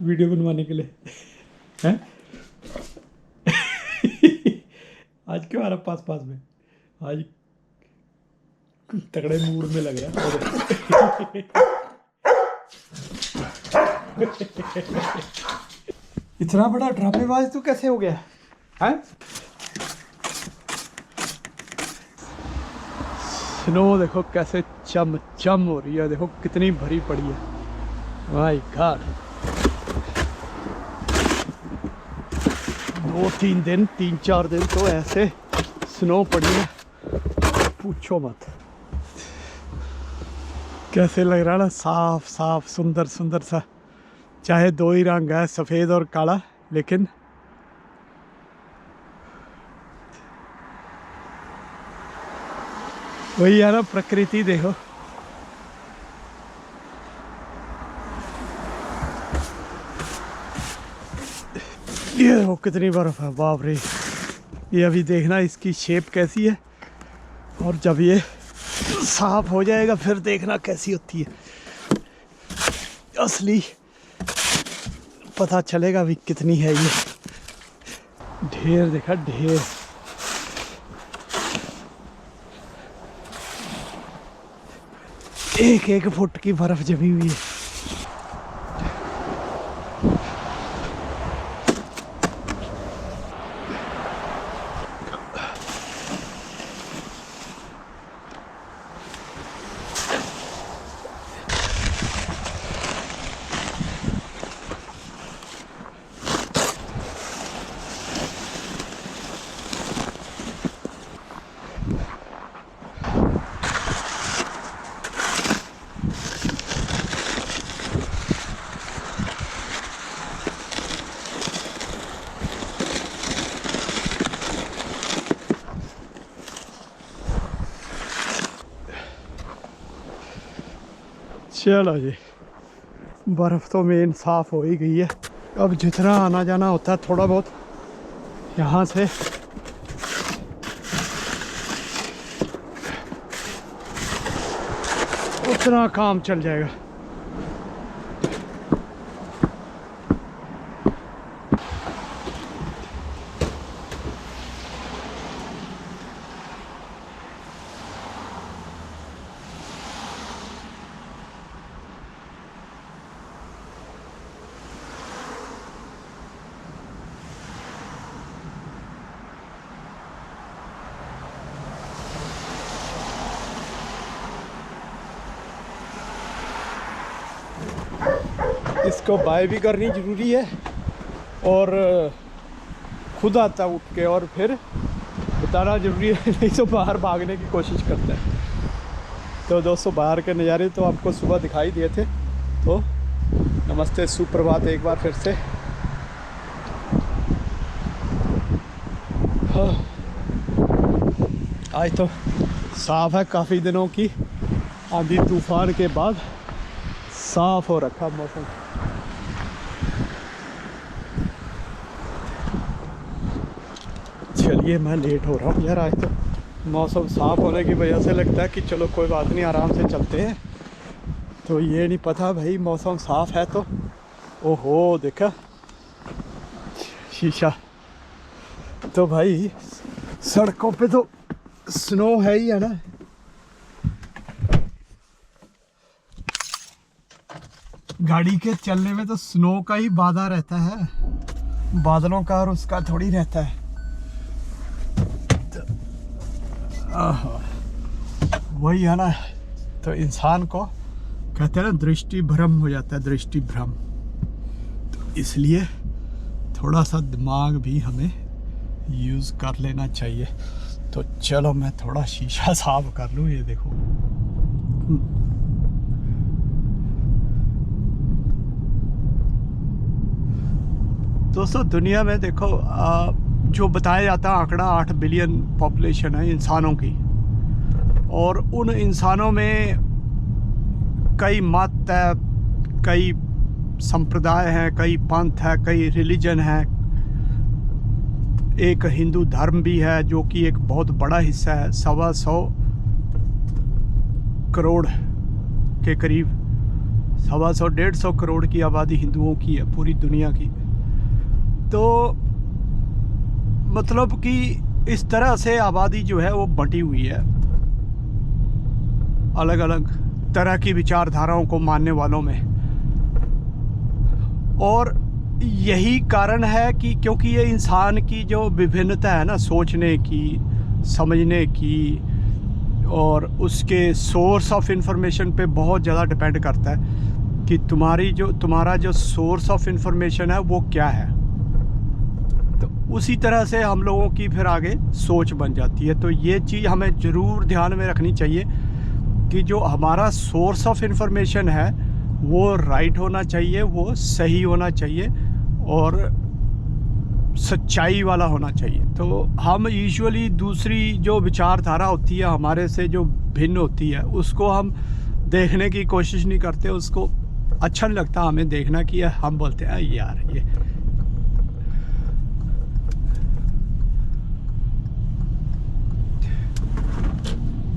Video बनवाने के लिए हैं। आज क्यों आ रहा पास पास में? आज तगड़े मूड में लग रहा है। इतना बड़ा ड्रामेबाज तू कैसे हो गया है? स्नो देखो कैसे चम चम हो रही है, देखो कितनी भरी पड़ी है। माय गॉड, 2-3 दिन 3-4 दिन तो ऐसे स्नो पड़ी है, पूछो मत। कैसे लग रहा है ना, साफ साफ सुंदर सुंदर सा। चाहे दो ही रंग है, सफ़ेद और काला, लेकिन वही है ना, प्रकृति देखो। ये देखो कितनी बर्फ है, बाप रे। ये अभी देखना इसकी शेप कैसी है, और जब ये साफ हो जाएगा फिर देखना कैसी होती है। असली पता चलेगा भी कितनी है ये। ढेर देखा, ढेर। एक एक फुट की बर्फ जमी हुई है। चलो जी, बर्फ़ तो मेन साफ़ हो ही गई है। अब जितना आना जाना होता है थोड़ा बहुत यहाँ से, उतना काम चल जाएगा। इसको बाय भी करनी ज़रूरी है, और खुद आता उठ के और फिर बताना ज़रूरी है, नहीं तो बाहर भागने की कोशिश करता है। तो दोस्तों, बाहर के नज़ारे तो आपको सुबह दिखाई दिए थे। तो नमस्ते, सुप्रभात एक बार फिर से। हाँ, आज तो साफ़ है, काफ़ी दिनों की आंधी तूफान के बाद साफ़ हो रखा मौसम। चलिए, मैं लेट हो रहा हूँ यार। आज तो मौसम साफ़ होने की वजह से लगता है कि चलो कोई बात नहीं, आराम से चलते हैं। तो ये नहीं पता भाई, मौसम साफ़ है तो ओहो देखा शीशा। तो भाई सड़कों पे तो स्नो है ही है ना। गाड़ी के चलने में तो स्नो का ही बाधा रहता है, बादलों का और उसका थोड़ी रहता है। वही है ना, तो इंसान को कहते हैं ना, दृष्टि भ्रम हो जाता है, दृष्टि भ्रम। तो इसलिए थोड़ा सा दिमाग भी हमें यूज़ कर लेना चाहिए। तो चलो मैं थोड़ा शीशा साफ कर लूँ। ये देखो, दोस्तों दुनिया में देखो, जो बताया जाता है आंकड़ा 8 बिलियन पॉपुलेशन है इंसानों की, और उन इंसानों में कई मत है, कई संप्रदाय हैं, कई पंथ है, कई रिलीजन है। एक हिंदू धर्म भी है जो कि एक बहुत बड़ा हिस्सा है, 125 करोड़ के करीब 125 150 करोड़ की आबादी हिंदुओं की है पूरी दुनिया की। तो मतलब कि इस तरह से आबादी जो है वो बंटी हुई है अलग अलग तरह की विचारधाराओं को मानने वालों में। और यही कारण है कि क्योंकि ये इंसान की जो विभिन्नता है ना, सोचने की, समझने की और उसके सोर्स ऑफ इंफॉर्मेशन पे बहुत ज़्यादा डिपेंड करता है कि तुम्हारा जो सोर्स ऑफ इंफॉर्मेशन है वो क्या है। तो उसी तरह से हम लोगों की फिर आगे सोच बन जाती है। तो ये चीज़ हमें ज़रूर ध्यान में रखनी चाहिए कि जो हमारा सोर्स ऑफ इंफॉर्मेशन है वो राइट होना चाहिए, वो सही होना चाहिए और सच्चाई वाला होना चाहिए। तो हम यूजुअली दूसरी जो विचारधारा होती है हमारे से जो भिन्न होती है उसको हम देखने की कोशिश नहीं करते, उसको अच्छा नहीं लगता हमें देखना कि हम बोलते हैं यार ये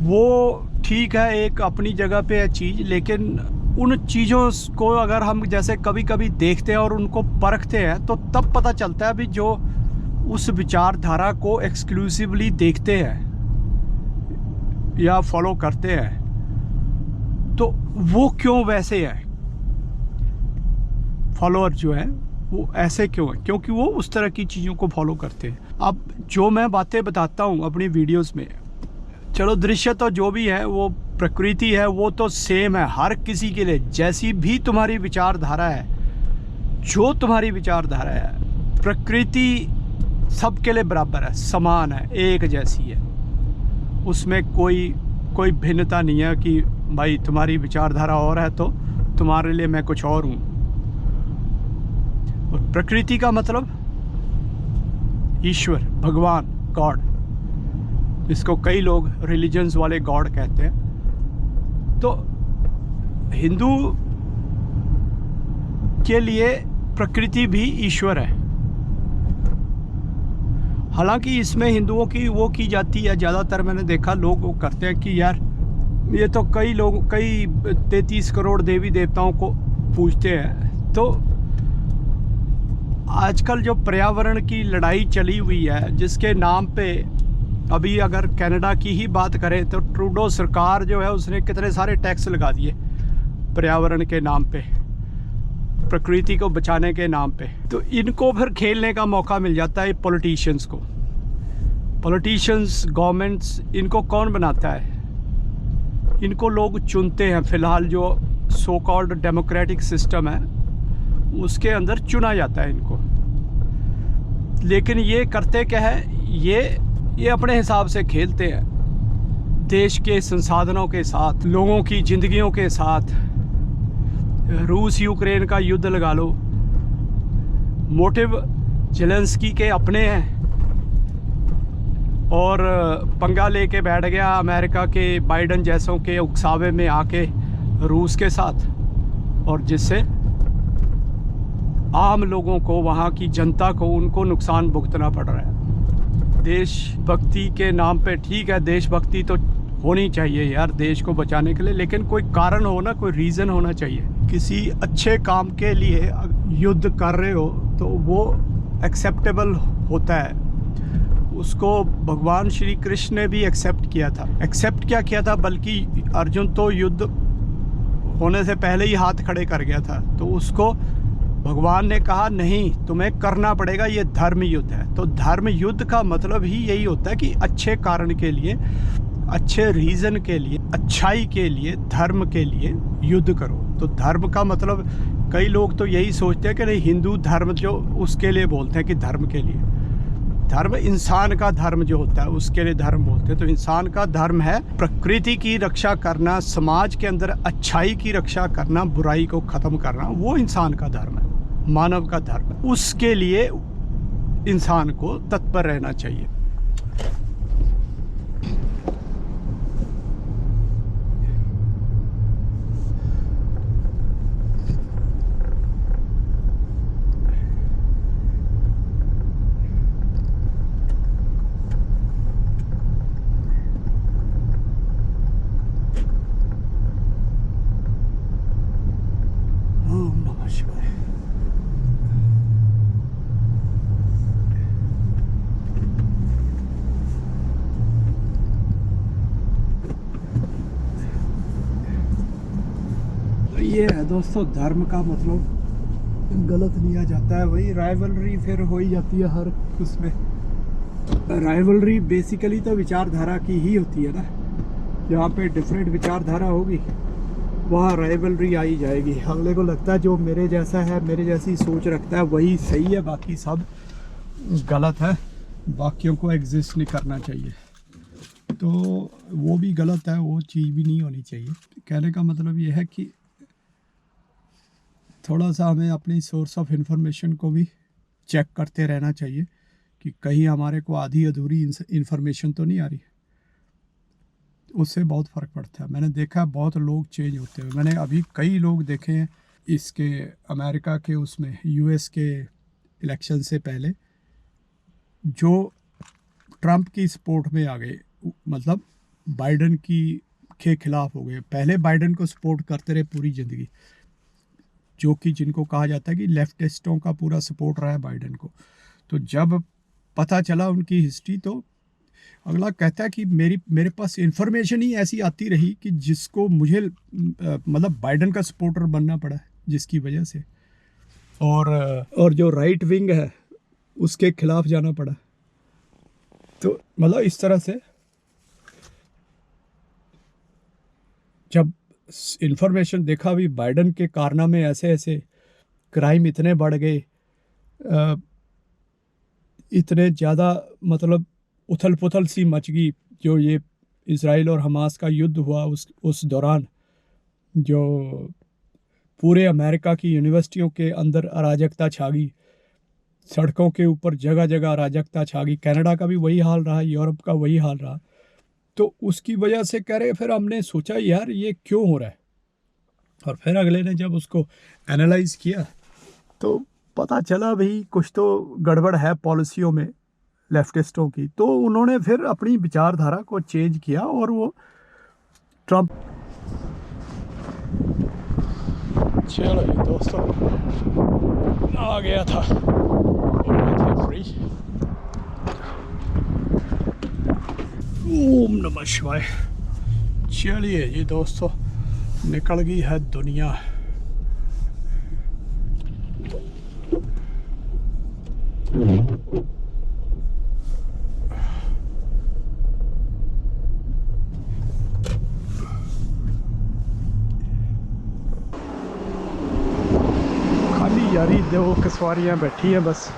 वो ठीक है, एक अपनी जगह पे है चीज़, लेकिन उन चीज़ों को अगर हम जैसे कभी कभी देखते हैं और उनको परखते हैं तो तब पता चलता है भी जो उस विचारधारा को एक्सक्लूसिवली देखते हैं या फॉलो करते हैं तो वो क्यों वैसे है, फॉलोअर जो है वो ऐसे क्यों है, क्योंकि वो उस तरह की चीज़ों को फॉलो करते हैं। अब जो मैं बातें बताता हूँ अपनी वीडियोस में, चलो दृश्य तो जो भी है वो प्रकृति है वो तो सेम है हर किसी के लिए। जैसी भी तुम्हारी विचारधारा है, जो तुम्हारी विचारधारा है, प्रकृति सबके लिए बराबर है, समान है, एक जैसी है। उसमें कोई भिन्नता नहीं है कि भाई तुम्हारी विचारधारा और है तो तुम्हारे लिए मैं कुछ और हूँ। और प्रकृति का मतलब ईश्वर, भगवान, गॉड, जिसको कई लोग रिलीजन्स वाले गॉड कहते हैं। तो हिंदू के लिए प्रकृति भी ईश्वर है। हालांकि इसमें हिंदुओं की वो की जाती है, ज़्यादातर मैंने देखा लोग वो करते हैं कि यार ये तो कई 33 करोड़ देवी देवताओं को पूजते हैं। तो आजकल जो पर्यावरण की लड़ाई चली हुई है जिसके नाम पे, अभी अगर कनाडा की ही बात करें तो ट्रूडो सरकार जो है उसने कितने सारे टैक्स लगा दिए पर्यावरण के नाम पे, प्रकृति को बचाने के नाम पे। तो इनको फिर खेलने का मौका मिल जाता है पॉलिटिशियंस को। पॉलिटिशियंस, गवर्नमेंट्स, इनको कौन बनाता है? इनको लोग चुनते हैं। फ़िलहाल जो सो कॉल्ड डेमोक्रेटिक सिस्टम है उसके अंदर चुना जाता है इनको। लेकिन ये करते क्या है, ये अपने हिसाब से खेलते हैं देश के संसाधनों के साथ, लोगों की ज़िंदगियों के साथ। रूस यूक्रेन का युद्ध लगा लो, मोटिव जेलेंस्की के अपने हैं और पंगा लेके बैठ गया अमेरिका के बाइडन जैसों के उकसावे में आके रूस के साथ, और जिससे आम लोगों को, वहाँ की जनता को, उनको नुकसान भुगतना पड़ रहा है। देशभक्ति के नाम पे, ठीक है देशभक्ति तो होनी चाहिए यार देश को बचाने के लिए, लेकिन कोई कारण हो ना, कोई रीज़न होना चाहिए। किसी अच्छे काम के लिए युद्ध कर रहे हो तो वो एक्सेप्टेबल होता है। उसको भगवान श्री कृष्ण ने भी एक्सेप्ट किया था। एक्सेप्ट क्या किया था, बल्कि अर्जुन तो युद्ध होने से पहले ही हाथ खड़े कर गया था। तो उसको भगवान ने कहा नहीं, तुम्हें करना पड़ेगा, ये धर्म युद्ध है। तो धर्म युद्ध का मतलब ही यही होता है कि अच्छे कारण के लिए, अच्छे रीज़न के लिए, अच्छाई के लिए, धर्म के लिए युद्ध करो। तो धर्म का मतलब, कई लोग तो यही सोचते हैं कि नहीं हिंदू धर्म जो उसके लिए बोलते हैं कि धर्म के लिए, धर्म इंसान का धर्म जो होता है उसके लिए धर्म बोलते हैं। तो इंसान का धर्म है प्रकृति की रक्षा करना, समाज के अंदर अच्छाई की रक्षा करना, बुराई को ख़त्म करना, वो इंसान का धर्म है, मानव का धर्म है। उसके लिए इंसान को तत्पर रहना चाहिए। ये है दोस्तों धर्म का मतलब गलत लिया जाता है। वही राइवलरी फिर हो ही जाती है हर उसमें। राइवलरी बेसिकली तो विचारधारा की ही होती है ना। जहाँ पे डिफरेंट विचारधारा होगी वहाँ राइवलरी आई जाएगी। अगले को लगता है जो मेरे जैसा है, मेरे जैसी सोच रखता है वही सही है, बाकी सब गलत है, बाकियों को एग्जिस्ट नहीं करना चाहिए। तो वो भी गलत है, वो चीज़ भी नहीं होनी चाहिए। कहने का मतलब ये है कि थोड़ा सा हमें अपनी सोर्स ऑफ इंफॉर्मेशन को भी चेक करते रहना चाहिए कि कहीं हमारे को आधी अधूरी इंफॉर्मेशन तो नहीं आ रही। उससे बहुत फ़र्क पड़ता है। मैंने देखा बहुत लोग चेंज होते हुए। मैंने अभी कई लोग देखे हैं इसके अमेरिका के उसमें यूएस के इलेक्शन से पहले जो ट्रंप की सपोर्ट में आ गए, मतलब बाइडन की के खिलाफ हो गए। पहले बाइडन को सपोर्ट करते रहे पूरी ज़िंदगी, जो कि जिनको कहा जाता है कि लेफ्टिस्टों का पूरा सपोर्ट रहा है बाइडन को। तो जब पता चला उनकी हिस्ट्री तो अगला कहता है कि मेरे पास इन्फॉर्मेशन ही ऐसी आती रही कि जिसको मुझे मतलब बाइडन का सपोर्टर बनना पड़ा, जिसकी वजह से और जो राइट विंग है उसके खिलाफ जाना पड़ा। तो मतलब इस तरह से जब इन्फॉर्मेशन देखा भी बाइडन के कारनामे ऐसे ऐसे, क्राइम इतने बढ़ गए, इतने ज़्यादा मतलब उथल पुथल सी मच गई। जो ये इज़राइल और हमास का युद्ध हुआ उस दौरान जो पूरे अमेरिका की यूनिवर्सिटियों के अंदर अराजकता छा गई, सड़कों के ऊपर जगह जगह अराजकता छा गई। कनाडा का भी वही हाल रहा, यूरोप का वही हाल रहा। तो उसकी वजह से कह रहे, फिर हमने सोचा यार ये क्यों हो रहा है, और फिर अगले ने जब उसको एनालाइज किया तो पता चला भाई कुछ तो गड़बड़ है पॉलिसियों में लेफ्टिस्टों की। तो उन्होंने फिर अपनी विचारधारा को चेंज किया और वो ट्रंप। चलो जी दोस्तों, आ गया था फ्री। ओम नमः शिवाय। चलिए जी दोस्तों, निकल गई है दुनिया। खाली यारी दो सवारियाँ बैठी हैं बस।